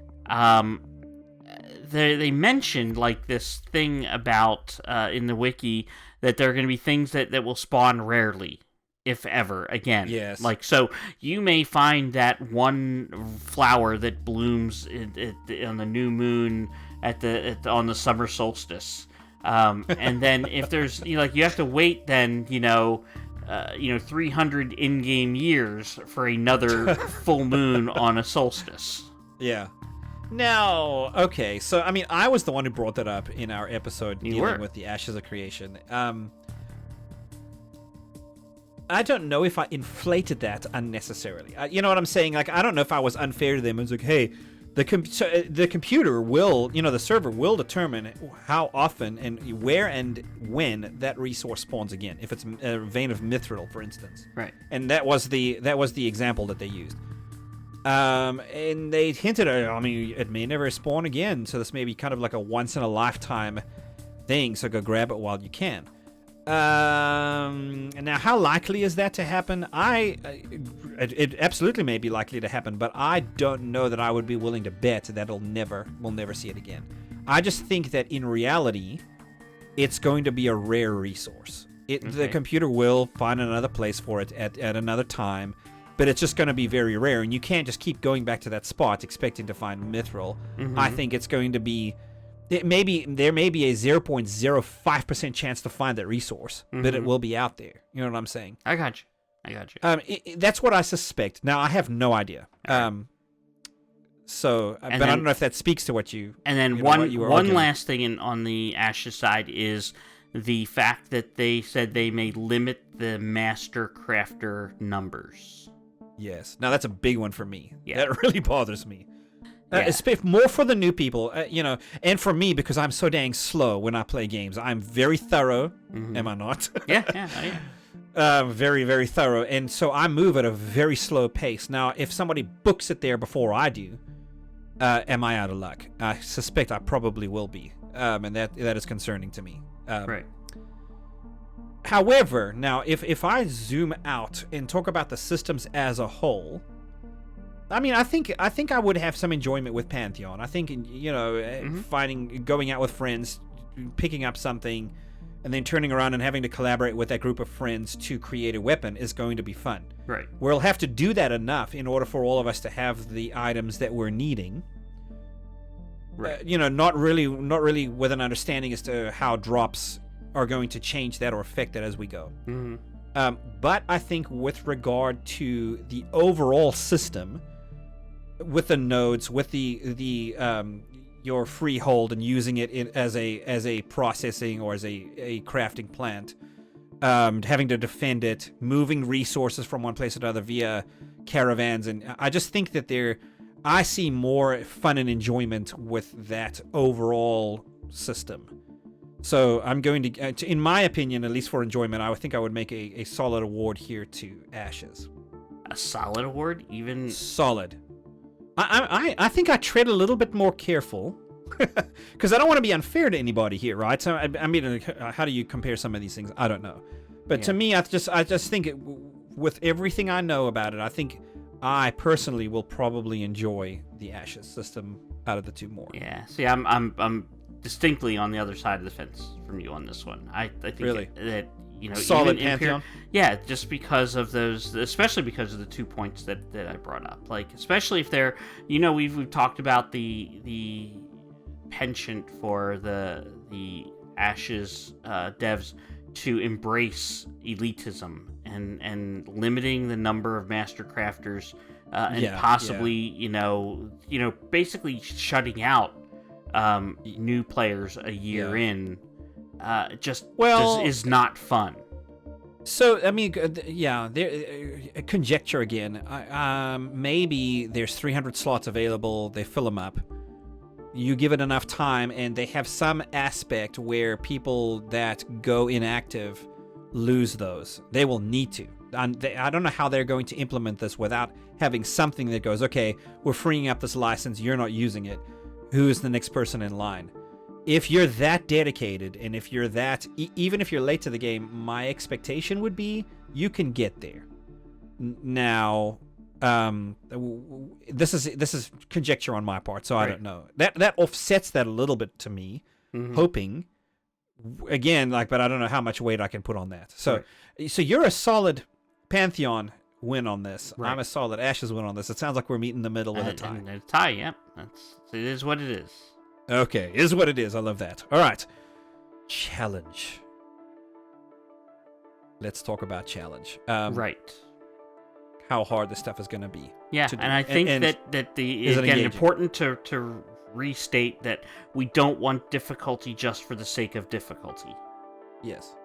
they mentioned like this thing about in the wiki that there are going to be things that will spawn rarely, if ever, again. Yes. Like, so you may find that one flower that blooms on the new moon on the summer solstice, and then if there's you have to wait then 300 in-game years for another full moon on a solstice. Yeah. Now, okay, so I mean, I was the one who brought that up in our episode dealing with the Ashes of Creation. I don't know if I inflated that unnecessarily. You know what I'm saying? Like, I don't know if I was unfair to them. It was like, hey, the computer will, the server will determine how often and where and when that resource spawns again. If it's a vein of mithril, for instance. Right. And that was the example that they used. And they hinted at, it may never spawn again, so this may be kind of like a once in a lifetime thing, so go grab it while you can. And now how likely is that to happen? It absolutely may be likely to happen, but I don't know that I would be willing to bet that we'll never see it again. I just think that in reality, it's going to be a rare resource. The computer will find another place for it at another time, but it's just going to be very rare, and you can't just keep going back to that spot expecting to find mithril. Mm-hmm. I think it's going to be... there may be a 0.05% chance to find that resource, but it will be out there. You know what I'm saying? I got you. That's what I suspect. Now, I have no idea. But I don't know if that speaks to what you... And then one last thing on the Ashes side is the fact that they said they may limit the master crafter numbers. Yes. Now, that's a big one for me. Yeah. That really bothers me. More for the new people, and for me, because I'm so dang slow when I play games. I'm very thorough, am I not? Yeah. Very, very thorough, and so I move at a very slow pace. Now, if somebody books it there before I do, am I out of luck? I suspect I probably will be, and that is concerning to me. Right. However, now, if I zoom out and talk about the systems as a whole... I mean, I think I would have some enjoyment with Pantheon. I think, going out with friends, picking up something, and then turning around and having to collaborate with that group of friends to create a weapon is going to be fun. Right. We'll have to do that enough in order for all of us to have the items that we're needing. Right. Not really with an understanding as to how drops are going to change that or affect that as we go. Mm-hmm. But I think with regard to the overall system, with the nodes, with the your freehold and using it as a processing or as a crafting plant, having to defend it, moving resources from one place to another via caravans, and I just think that I see more fun and enjoyment with that overall system. So I'm going to, in my opinion, at least for enjoyment, I think I would make a solid award here to Ashes. A solid award, even solid. I think I tread a little bit more careful because I don't want to be unfair to anybody here, right? So I mean, how do you compare some of these things? I don't know, but to me, I just think with everything I know about it, I think I personally will probably enjoy the Ashes system out of the two more. Yeah. See, I'm distinctly on the other side of the fence from you on this one. I think really? that solid Pantheon. Just because of those, especially because of the 2 points that I brought up. Like, especially if they're, we've talked about the penchant for the Ashes devs to embrace elitism and limiting the number of master crafters, and possibly basically shutting out new players a year in, just is not fun. So, I mean, conjecture again. Maybe there's 300 slots available, they fill them up. You give it enough time, and they have some aspect where people that go inactive lose those. They will need to. I don't know how they're going to implement this without having something that goes, okay, we're freeing up this license, you're not using it. Who's the next person in line? If you're that dedicated, and if you're that, even if you're late to the game, my expectation would be you can get there. Now, this is conjecture on my part, so I don't know. That offsets that a little bit to me, hoping again, but I don't know how much weight I can put on that. So, so you're a solid Pantheon win on this. Right. I'm a solid Ashes win on this. It sounds like we're meeting in the middle with a tie. A tie, yeah. It is what it is. Okay, is what it is. I love that. All right. Challenge. Let's talk about challenge. Right. How hard this stuff is going to be. Yeah, and I think that important to restate that we don't want difficulty just for the sake of difficulty. Yes.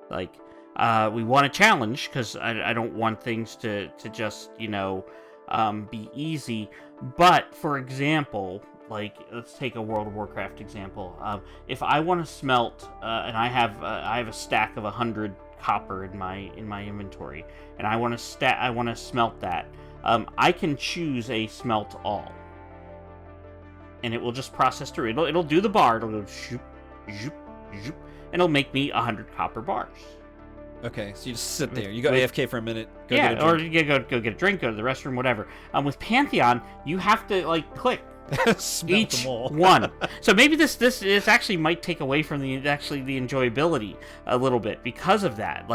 We want a challenge because I don't want things to just, be easy. But, for example, let's take a World of Warcraft example. If I want to smelt, and I have a stack of 100 copper in my inventory, and I want to smelt that, I can choose a smelt all, and it will just process through. It'll do the bar. It'll go shoop, shoop, shoop, and it'll make me 100 copper bars. Okay, so you just sit there. You go AFK for a minute. Or you go get a drink, go to the restroom, whatever. With Pantheon, you have to click each one. So maybe this actually might take away from the enjoyability a little bit because of that.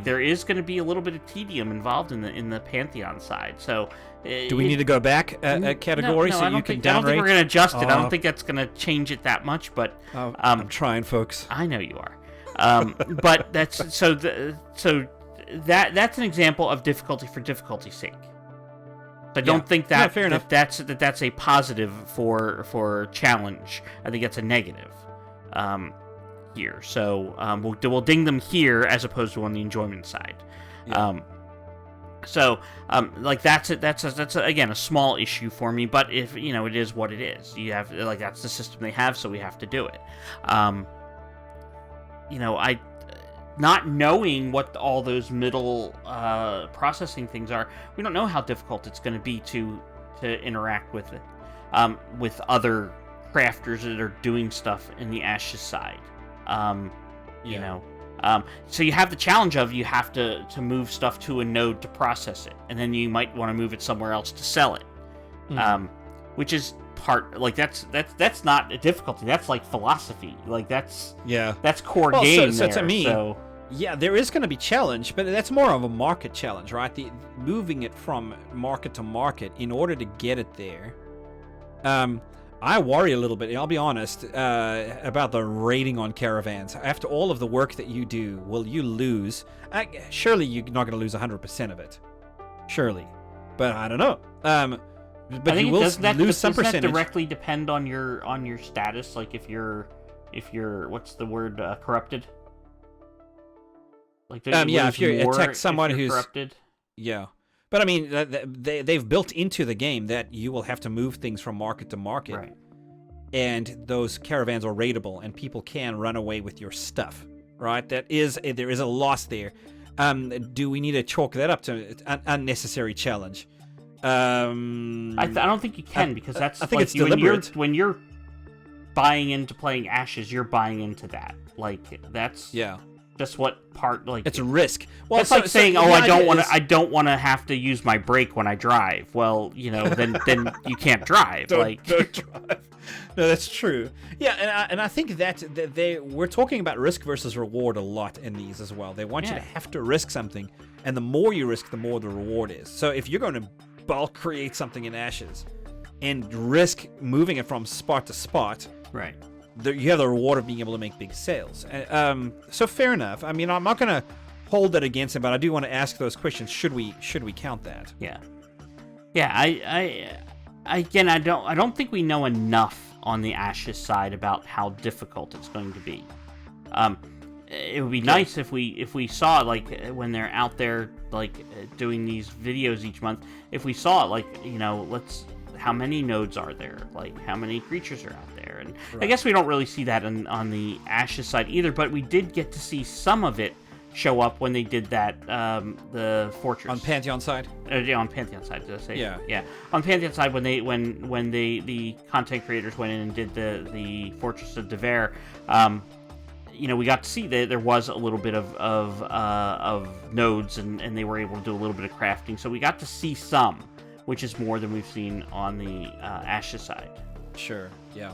There is going to be a little bit of tedium involved in the Pantheon side. So do we need to go back a category so you can downrate? I don't think we're going to adjust it. I don't think that's going to change it that much. But I'm trying, folks. I know you are. But that's that's an example of difficulty for difficulty's sake. I don't think that that's a positive for challenge. I think that's a negative here. So we'll ding them here as opposed to on the enjoyment side. Yeah. That's again a small issue for me, but if it is what it is. You have that's the system they have, so we have to do it. I not knowing what all those middle processing things are, we don't know how difficult it's going to be to interact with it, with other crafters that are doing stuff in the Ashes side. So you have the challenge of you have to move stuff to a node to process it, and then you might want to move it somewhere else to sell it, which is part that's not a difficulty. That's philosophy. That's core game. So to me, there is going to be challenge, but that's more of a market challenge, right? Moving it from market to market in order to get it there. I worry a little bit, I'll be honest, about the rating on caravans. After all of the work that you do, will you lose? Surely you're not going to lose 100% of it. Surely. But I don't know. But you will lose some percentage. Doesn't that directly depend on your status? If you're what's the word, corrupted? If you attack someone who's corrupted. Yeah. But I mean, they've built into the game that you will have to move things from market to market. Right. And those caravans are raidable, and people can run away with your stuff, right? There is a loss there. Do we need to chalk that up to an unnecessary challenge? I don't think you can, because that's I think it's deliberate. When you're buying into playing Ashes, you're buying into that. That's just what part it's a risk. Well, it's saying, I don't want to have to use my brake when I drive. Well, then you can't drive. Don't drive. No, that's true. Yeah, and I think that we're talking about risk versus reward a lot in these as well. They want you to have to risk something, and the more you risk, the more the reward is. So if you're going to bulk create something in Ashes and risk moving it from spot to spot, right? You have the reward of being able to make big sales. So fair enough. I mean, I'm not gonna hold that against him, but I do want to ask those questions. Should we count that? Yeah. Yeah, I don't think we know enough on the Ashes side about how difficult it's going to be. It would be nice if we saw it, like, when they're out there, like, doing these videos each month, if we saw it, like, how many nodes are there, like, how many creatures are out there, and I guess we don't really see that on the Ashes side either, but we did get to see some of it show up when they did that, the fortress. On Pantheon side? Yeah, on Pantheon side, did I say? Yeah. Yeah. On Pantheon side, when the content creators went in and did the Fortress of Dever, we got to see that there was a little bit of nodes, and they were able to do a little bit of crafting, so we got to see some, which is more than we've seen on the Ashes side. Sure, yeah.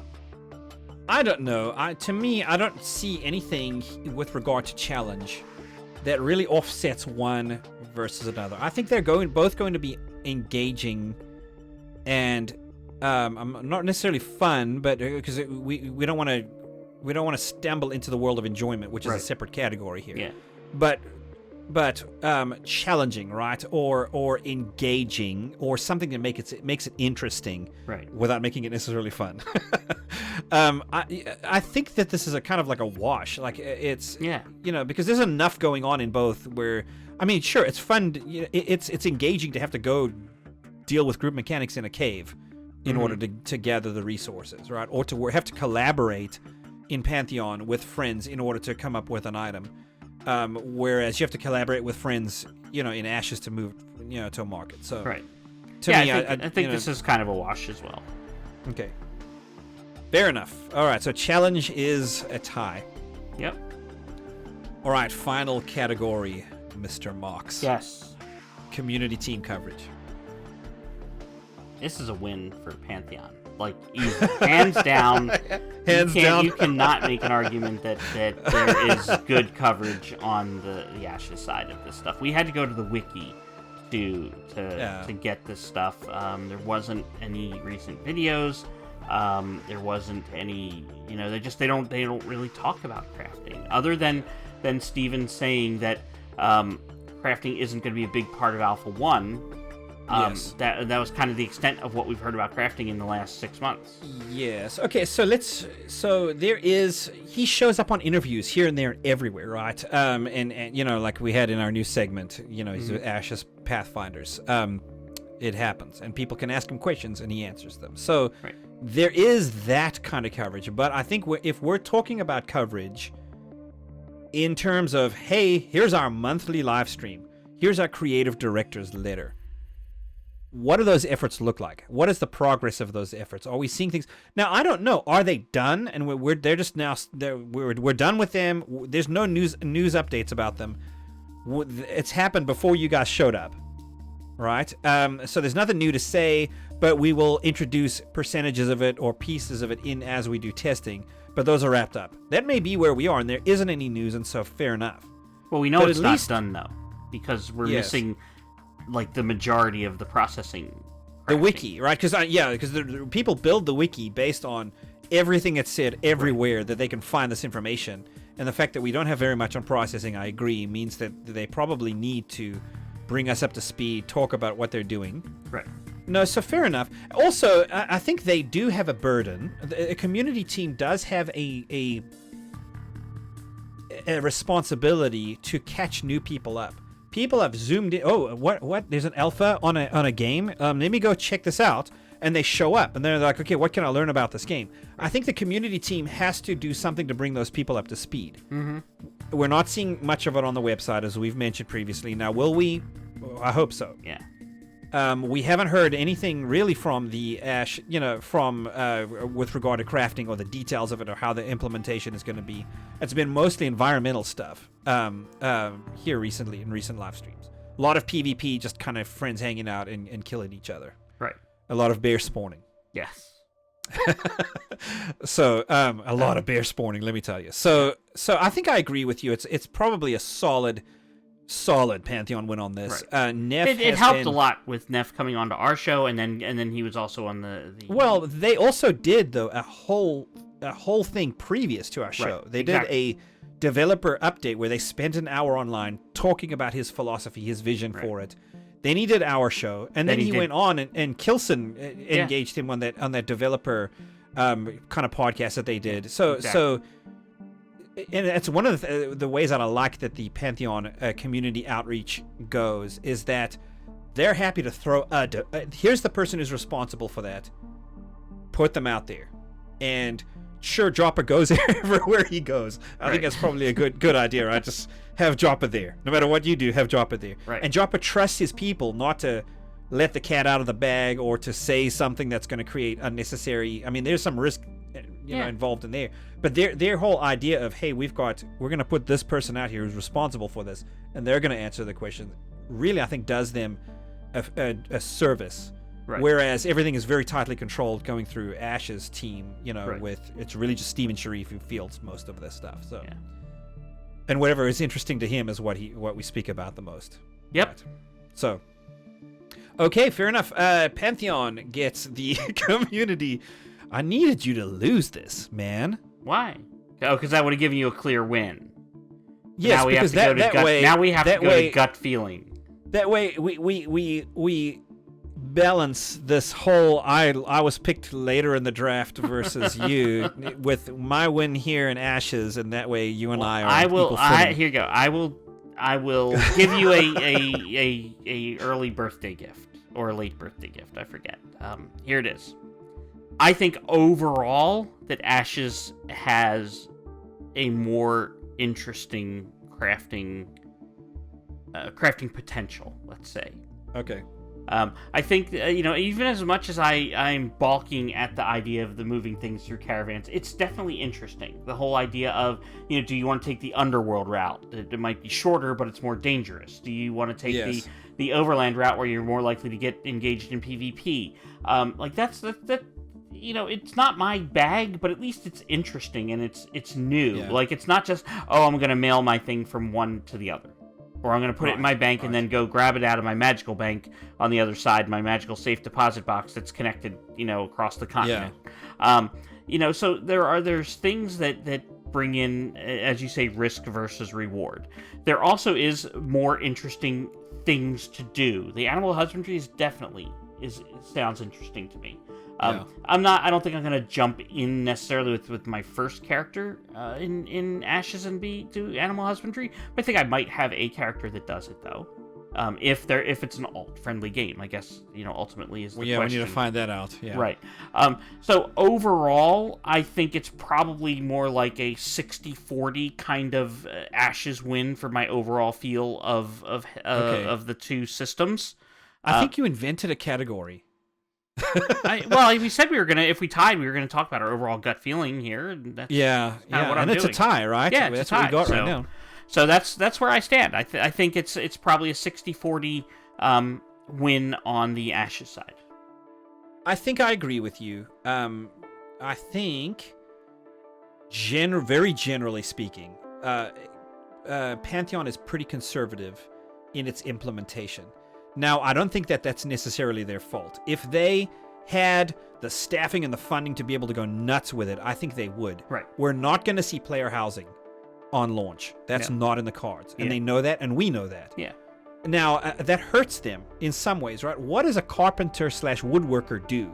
I don't know. To me, I don't see anything with regard to challenge that really offsets one versus another. I think they're both going to be engaging and not necessarily fun, but because we don't want to stumble into the world of enjoyment, which is a separate category here. Yeah. But challenging, right? Or engaging, or something that makes it interesting, right? Without making it necessarily fun. I think that this is a kind of like a wash. Like it's because there's enough going on in both. Where sure, it's fun. It's engaging to have to go deal with group mechanics in a cave in order to gather the resources, right? Or to have to collaborate in Pantheon with friends in order to come up with an item. Whereas you have to collaborate with friends, in Ashes to move, to a market. So, right. To me, I think this is kind of a wash as well. Okay. Fair enough. All right. So challenge is a tie. Yep. All right. Final category, Mr. Mox. Yes. Community team coverage. This is a win for Pantheon. Like, easy. Hands down. Hands down. You cannot make an argument that there is good coverage on the Ashes side of this stuff. We had to go to the wiki to get this stuff. There wasn't any recent videos. There wasn't any. They don't really talk about crafting, other than Steven saying that crafting isn't going to be a big part of Alpha 1. Yes. That was kind of the extent of what we've heard about crafting in the last 6 months. Yes. Okay, so he shows up on interviews here and there everywhere, right? And like we had in our new segment, he's Ashes Pathfinders. It happens, and people can ask him questions, and he answers them. So there is that kind of coverage, but I think if we're talking about coverage in terms of, hey, here's our monthly live stream, here's our creative director's letter. What do those efforts look like? What is the progress of those efforts? Are we seeing things now? I don't know. Are they done? And we're done with them. There's no news updates about them. It's happened before you guys showed up, right? So there's nothing new to say, but we will introduce percentages of it or pieces of it in as we do testing. But those are wrapped up. That may be where we are, and there isn't any news, and so fair enough. Well, we know it's not done though, because we're missing. Like the majority of the processing, the wiki, right? Because the people build the wiki based on everything that's said everywhere that they can find this information, and the fact that we don't have very much on processing, I agree, means that they probably need to bring us up to speed, talk about what they're doing. Right. No, so fair enough. Also, I think they do have a burden. A community team does have a responsibility to catch new people up. People have zoomed in. Oh, what? There's an alpha on a game. Let me go check this out. And they show up, and they're like, okay, what can I learn about this game? I think the community team has to do something to bring those people up to speed. Mm-hmm. We're not seeing much of it on the website, as we've mentioned previously. Now, will we? I hope so. Yeah. We haven't heard anything really from the Ash, from with regard to crafting or the details of it or how the implementation is going to be. It's been mostly environmental stuff here recently in recent live streams. A lot of PvP, just kind of friends hanging out and killing each other. Right. A lot of bear spawning. Yes. So a lot of bear spawning, let me tell you. So I think I agree with you. It's probably a solid Pantheon win on this. Right. Neff it helped a lot with Neff coming onto our show, and then he was also on the. Well, they also did though a whole thing previous to our show. Right. They did a developer update where they spent an hour online talking about his philosophy, his vision for it. Then he did our show, and then he went on and Kilson engaged him on that developer kind of podcast that they did. So and it's one of the ways that I like that the Pantheon community outreach goes is that they're happy to throw here's the person who's responsible for that. Put them out there, and sure, Joppa goes everywhere he goes. I think that's probably a good idea, right? Just have Joppa there. No matter what you do, have Joppa there. Right. And Joppa trusts his people not to let the cat out of the bag or to say something that's going to create unnecessary. I mean, there's some risk, know, involved in there. But their whole idea of, hey, we're going to put this person out here who's responsible for this, and they're going to answer the question, really, I think, does them a service. Right. Whereas everything is very tightly controlled going through Ash's team, with it's really just Steven Sharif who fields most of this stuff. So, and whatever is interesting to him is what we speak about the most. Yep. Right. So, okay, fair enough. Pantheon gets the community. I needed you to lose this, man. Why? Oh, because that would have given you a clear win. Yes, now we because have to that, go to that gut, way. Now we have to go to gut feeling. That way, we balance this whole I was picked later in the draft versus you with my win here in Ashes, and that way you and I are equal footing. Here you go. I will give you a early birthday gift or a late birthday gift. I forget. Here it is. I think overall that Ashes has a more interesting crafting potential. Let's say. Okay. I think, even as much as I'm balking at the idea of the moving things through caravans, it's definitely interesting. The whole idea of, do you want to take the underworld route? It might be shorter, but it's more dangerous. Do you want to take the overland route where you're more likely to get engaged in PvP? It's not my bag, but at least it's interesting and it's new. Yeah. Like, it's not just, I'm going to mail my thing from one to the other. Or I'm going to put it in my bank and then go grab it out of my magical bank on the other side, my magical safe deposit box that's connected, across the continent. Yeah. So there's things that bring in, as you say, risk versus reward. There also is more interesting things to do. The animal husbandry sounds interesting to me. I don't think I'm gonna jump in necessarily with my first character in Ashes and do animal husbandry, but I think I might have a character that does it though. If it's an alt-friendly game, I guess ultimately is the question. We need to find that out. Yeah. Right. So overall, I think it's probably more like a 60-40 kind of Ashes win for my overall feel of the two systems. I think you invented a category. We said if we tied, we were gonna talk about our overall gut feeling here. That's what I'm doing. It's a tie, right? Yeah, that's what we got right now. So that's where I stand. I think it's probably a 60-40 win on the Ashes side. I think I agree with you. I think, very generally speaking, Pantheon is pretty conservative in its implementation. Now, I don't think that's necessarily their fault. If they had the staffing and the funding to be able to go nuts with it, I think they would. Right. We're not going to see player housing on launch. That's not in the cards. And they know that, and we know that. Yeah. Now, that hurts them in some ways, right? What does a carpenter/woodworker do,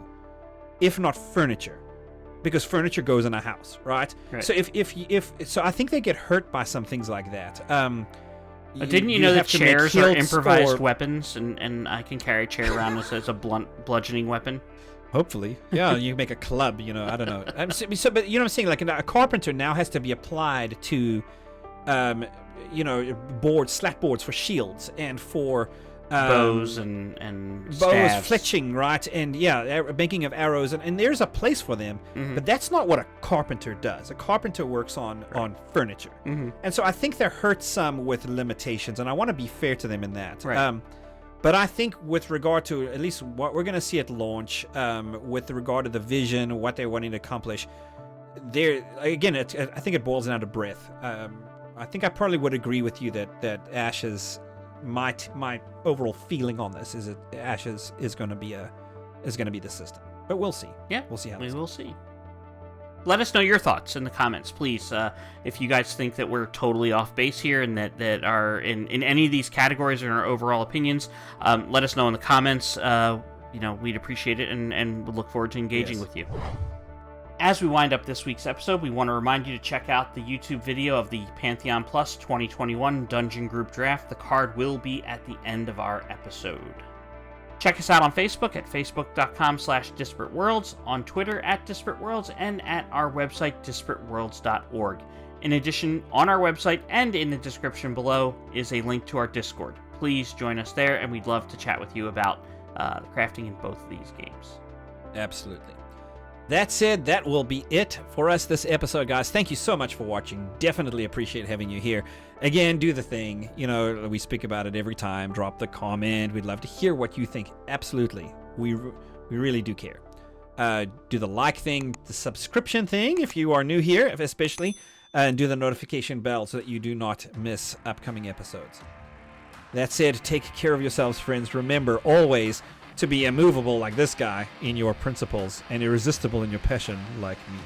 if not furniture? Because furniture goes in a house, right? Right. So so I think they get hurt by some things like that. Didn't you know that chairs are improvised weapons, and I can carry a chair around as a blunt bludgeoning weapon? Hopefully. Yeah, you make a club, I don't know. But you know what I'm saying? Like, a carpenter now has to be applied to, slat boards for shields and for... bows and bows, fletching, right? And making of arrows, and there's a place for them, but that's not what a carpenter does. A carpenter works on furniture, and so I think they're hurt some with limitations, and I want to be fair to them in that. Right. But I think with regard to at least what we're going to see at launch, with regard to the vision, what they're wanting to accomplish, I think it boils down to breadth. I think I probably would agree with you that Ashes. My overall feeling on this is that Ashes is going to be the system, but we'll see. Yeah, we'll see how we will see. let us know your thoughts in the comments, please. If you guys think that we're totally off base here and that are in any of these categories or in our overall opinions, let us know in the comments. We'd appreciate it and would look forward to engaging with you. As we wind up this week's episode, we want to remind you to check out the YouTube video of the Pantheon Plus 2021 Dungeon Group Draft. The card will be at the end of our episode. Check us out on Facebook at facebook.com/Disparate Worlds, on Twitter at Disparate Worlds, and at our website, disparateworlds.org. In addition, on our website and in the description below is a link to our Discord. Please join us there, and we'd love to chat with you about the crafting in both of these games. Absolutely. That said, that will be it for us this episode, guys. Thank you so much for watching. Definitely appreciate having you here. Again, do the thing. We speak about it every time. Drop the comment. We'd love to hear what you think. Absolutely. We really do care. Do the like thing, the subscription thing if you are new here, especially. And do the notification bell so that you do not miss upcoming episodes. That said, take care of yourselves, friends. Remember always to be immovable like this guy in your principles and irresistible in your passion like me.